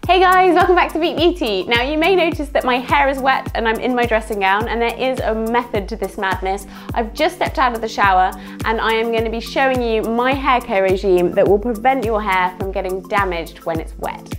Hey guys, welcome back to Beat Beauty. Now you may notice that my hair is wet and I'm in my dressing gown, and there is a method to this madness. I've just stepped out of the shower and I am going to be showing you my hair care regime that will prevent your hair from getting damaged when it's wet.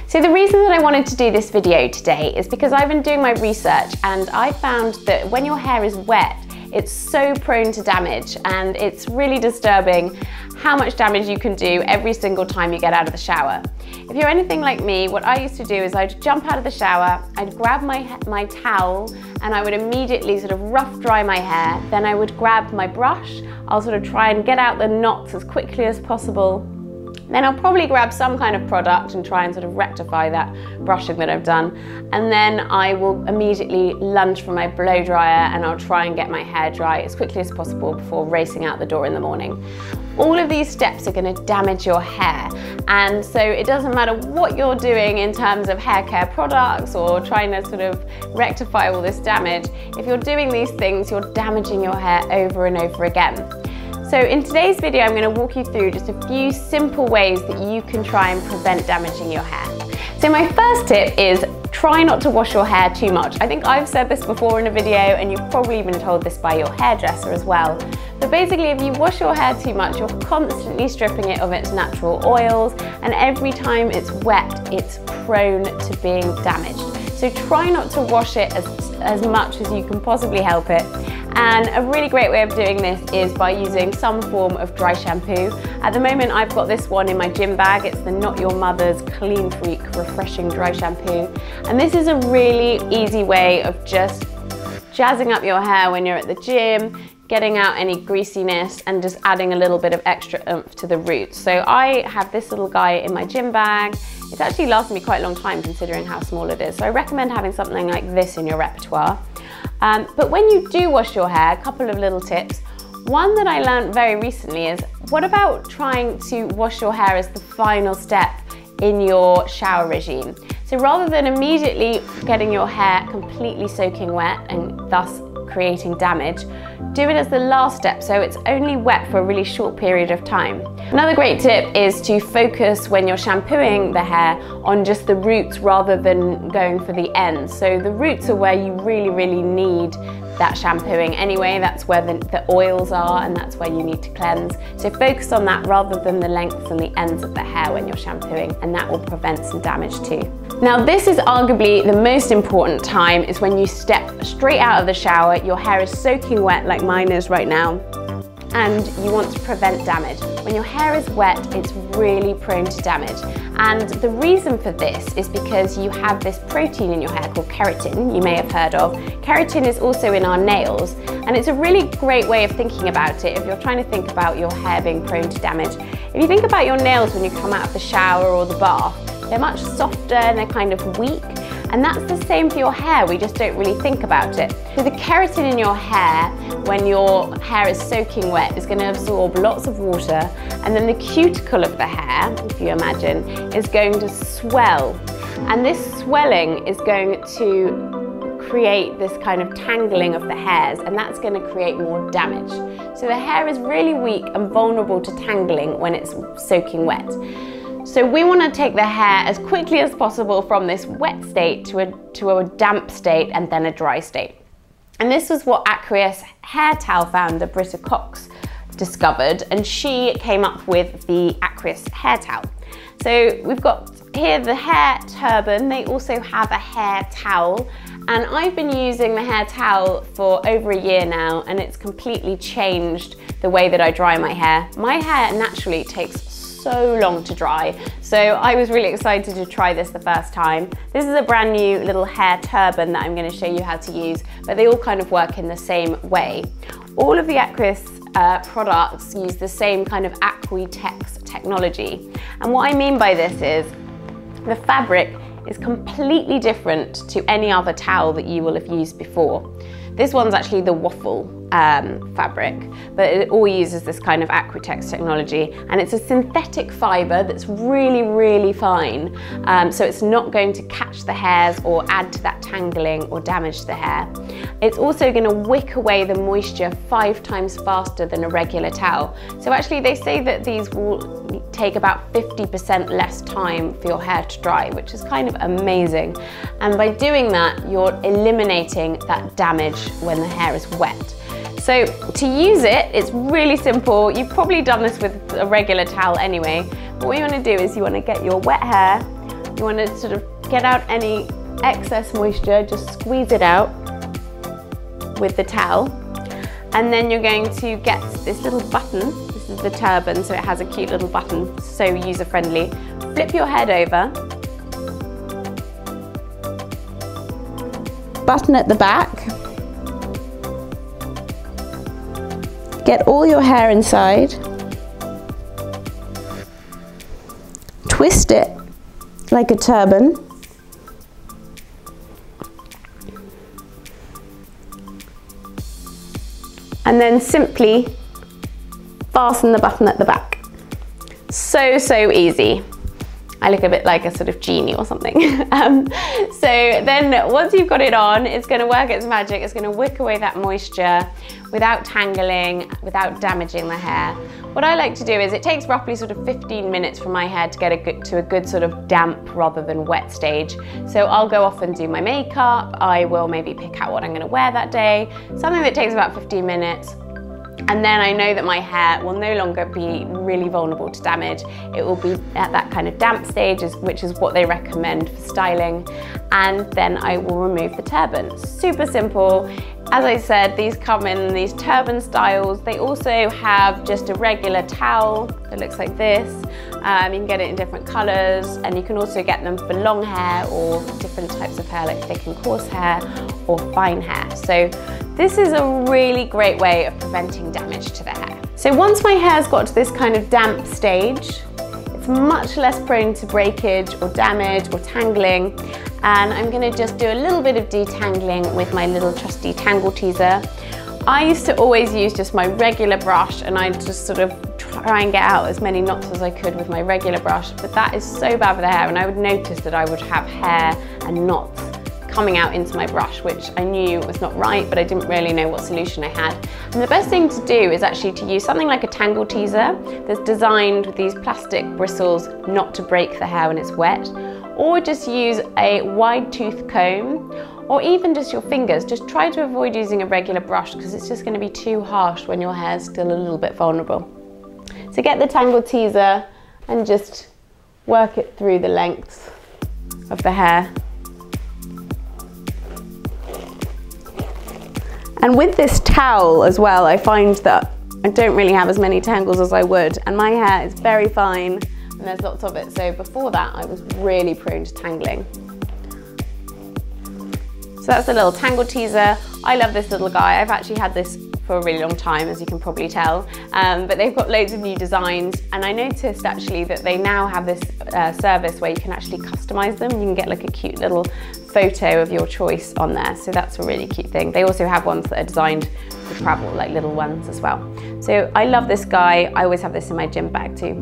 So the reason that I wanted to do this video today is because I've been doing my research and I found that when your hair is wet, it's so prone to damage, and it's really disturbing how much damage you can do every single time you get out of the shower. If you're anything like me, what I used to do is I'd jump out of the shower, I'd grab my towel, and I would immediately sort of rough dry my hair. Then I would grab my brush, I'll sort of try and get out the knots as quickly as possible. Then I'll probably grab some kind of product and try and sort of rectify that brushing that I've done. And then I will immediately lunge for my blow dryer and I'll try and get my hair dry as quickly as possible before racing out the door in the morning. All of these steps are going to damage your hair, and so it doesn't matter what you're doing in terms of hair care products or trying to sort of rectify all this damage. If you're doing these things, you're damaging your hair over and over again. So in today's video, I'm going to walk you through just a few simple ways that you can try and prevent damaging your hair. So my first tip is try not to wash your hair too much. I think I've said this before in a video, and you've probably been told this by your hairdresser as well. But basically, if you wash your hair too much, you're constantly stripping it of its natural oils, and every time it's wet, it's prone to being damaged. So try not to wash it as much as you can possibly help it. And a really great way of doing this is by using some form of dry shampoo. At the moment, I've got this one in my gym bag. It's the Not Your Mother's Clean Freak Refreshing Dry Shampoo. And this is a really easy way of just jazzing up your hair when you're at the gym, getting out any greasiness, and just adding a little bit of extra oomph to the roots. So I have this little guy in my gym bag. It's actually lasted me quite a long time considering how small it is. So I recommend having something like this in your repertoire. But when you do wash your hair, a couple of little tips. One that I learned very recently is, what about trying to wash your hair as the final step in your shower regime? So rather than immediately getting your hair completely soaking wet and thus creating damage, do it as the last step so it's only wet for a really short period of time. Another great tip is to focus when you're shampooing the hair on just the roots rather than going for the ends. So the roots are where you really need that shampooing anyway. That's where the oils are, and that's where you need to cleanse. So focus on that rather than the lengths and the ends of the hair when you're shampooing, and that will prevent some damage too. Now this is arguably the most important time, is when you step straight out of the shower, your hair is soaking wet like mine is right now, and you want to prevent damage. When your hair is wet, it's really prone to damage. And the reason for this is because you have this protein in your hair called keratin, you may have heard of. Keratin is also in our nails, and it's a really great way of thinking about it if you're trying to think about your hair being prone to damage. If you think about your nails when you come out of the shower or the bath, they're much softer and they're kind of weak. And that's the same for your hair, we just don't really think about it. So the keratin in your hair, when your hair is soaking wet, is going to absorb lots of water, and then the cuticle of the hair, if you imagine, is going to swell. And this swelling is going to create this kind of tangling of the hairs, and that's going to create more damage. So the hair is really weak and vulnerable to tangling when it's soaking wet. So we want to take the hair as quickly as possible from this wet state to a damp state and then a dry state. And this was what aqueous hair towel founder Britta Cox discovered, and she came up with the aqueous hair towel. So we've got here the hair turban. They also have a hair towel, and I've been using the hair towel for over a year now, and it's completely changed the way that I dry my hair. My hair naturally takes so long to dry, so I was really excited to try this the first time. This is a brand new little hair turban that I'm going to show you how to use, but they all kind of work in the same way. All of the aqueous products use the same kind of Aquitex technology, and what I mean by this is the fabric is completely different to any other towel that you will have used before. This one's actually the waffle fabric, but it all uses this kind of Acrytex technology, and it's a synthetic fibre that's really, really fine, so it's not going to catch the hairs or add to that tangling or damage the hair. It's also going to wick away the moisture 5 times faster than a regular towel. So actually they say that these will take about 50% less time for your hair to dry, which is kind of amazing. And by doing that, you're eliminating that damage when the hair is wet. So to use it, it's really simple. You've probably done this with a regular towel anyway. But what you want to do is you want to get your wet hair, you want to sort of get out any excess moisture, just squeeze it out with the towel. And then you're going to get this little button. This is the turban, so it has a cute little button, so user-friendly. Flip your head over. Button at the back. Get all your hair inside. Twist it like a turban. And then simply fasten the button at the back. So easy. I look a bit like a sort of genie or something. So then once you've got it on, it's going to work its magic. It's going to wick away that moisture without tangling, without damaging the hair. What I like to do is it takes roughly sort of 15 minutes for my hair to get to a good sort of damp rather than wet stage. So I'll go off and do my makeup. I will maybe pick out what I'm going to wear that day. Something that takes about 15 minutes. And then I know that my hair will no longer be really vulnerable to damage. It will be at that kind of damp stage, which is what they recommend for styling. And then I will remove the turban. Super simple. As I said, these come in these turban styles. They also have just a regular towel that looks like this. You can get it in different colors, and you can also get them for long hair or different types of hair like thick and coarse hair or fine hair. So this is a really great way of preventing damage to the hair. So once my hair's got to this kind of damp stage, it's much less prone to breakage or damage or tangling. And I'm going to just do a little bit of detangling with my little trusty tangle teaser. I used to always use just my regular brush, and I'd just sort of try and get out as many knots as I could with my regular brush, but that is so bad for the hair, and I would notice that I would have hair and knots coming out into my brush, which I knew was not right, but I didn't really know what solution I had. And the best thing to do is actually to use something like a tangle teaser that's designed with these plastic bristles not to break the hair when it's wet, or just use a wide tooth comb, or even just your fingers. Just try to avoid using a regular brush because it's just going to be too harsh when your hair's still a little bit vulnerable. So get the tangle teaser and just work it through the length of the hair. And with this towel as well, I find that I don't really have as many tangles as I would, and my hair is very fine and there's lots of it. So before that, I was really prone to tangling. So that's the little tangle teaser. I love this little guy. I've actually had this for a really long time, as you can probably tell, but they've got loads of new designs, and I noticed actually that they now have this service where you can actually customize them. You can get like a cute little photo of your choice on there, so that's a really cute thing. They also have ones that are designed for travel, like little ones as well. So I love this guy. I always have this in my gym bag too.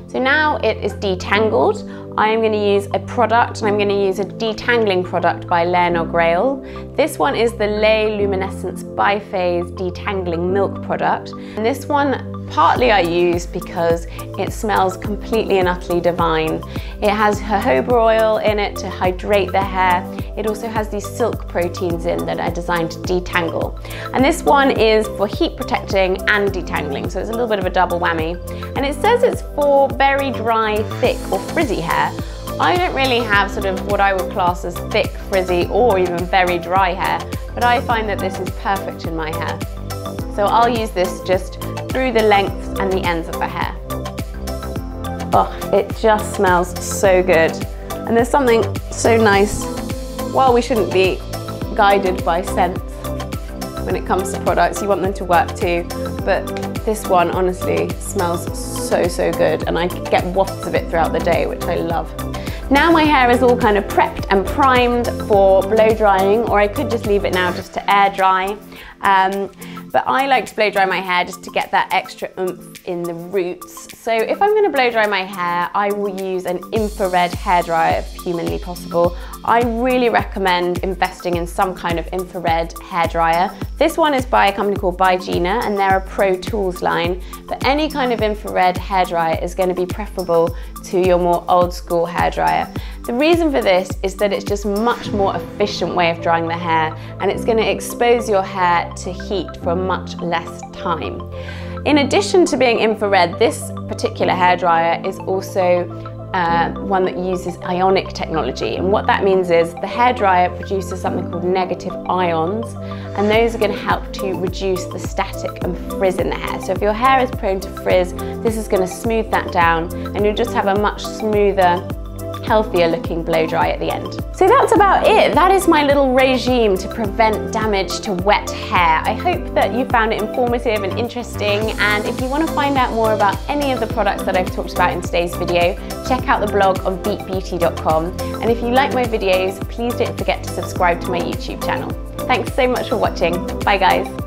So now it is detangled. I am going to use a product, and I'm going to use a detangling product by Leonor Grail. This one is the Lay Luminescence Biphase Detangling Milk product. And this one partly I use because it smells completely and utterly divine. It has jojoba oil in it to hydrate the hair. It also has these silk proteins in that are designed to detangle. And this one is for heat protecting and detangling, so it's a little bit of a double whammy. And it says it's for very dry, thick or frizzy hair. I don't really have sort of what I would class as thick, frizzy or even very dry hair, but I find that this is perfect in my hair. So I'll use this just through the lengths and the ends of the hair. Oh, it just smells so good. And there's something so nice. While we shouldn't be guided by scents when it comes to products, you want them to work too, but this one honestly smells so good, and I get wafts of it throughout the day, which I love. Now my hair is all kind of prepped and primed for blow drying, or I could just leave it now just to air dry. But I like to blow dry my hair just to get that extra oomph in the roots. So if I'm going to blow dry my hair, I will use an infrared hairdryer if humanly possible. I really recommend investing in some kind of infrared hairdryer. This one is by a company called Gina, and they're a Pro Tools line, but any kind of infrared hairdryer is going to be preferable to your more old school hairdryer. The reason for this is that it's just a much more efficient way of drying the hair, and it's going to expose your hair to heat for much less time. In addition to being infrared, this particular hairdryer is also one that uses ionic technology, and what that means is the hairdryer produces something called negative ions, and those are going to help to reduce the static and frizz in the hair. So if your hair is prone to frizz, this is going to smooth that down, and you'll just have a much smoother, healthier looking blow dry at the end. So that's about it. That is my little regime to prevent damage to wet hair. I hope that you found it informative and interesting, and if you want to find out more about any of the products that I've talked about in today's video, check out the blog on beatbeauty.com, and if you like my videos, please don't forget to subscribe to my YouTube channel. Thanks so much for watching. Bye guys.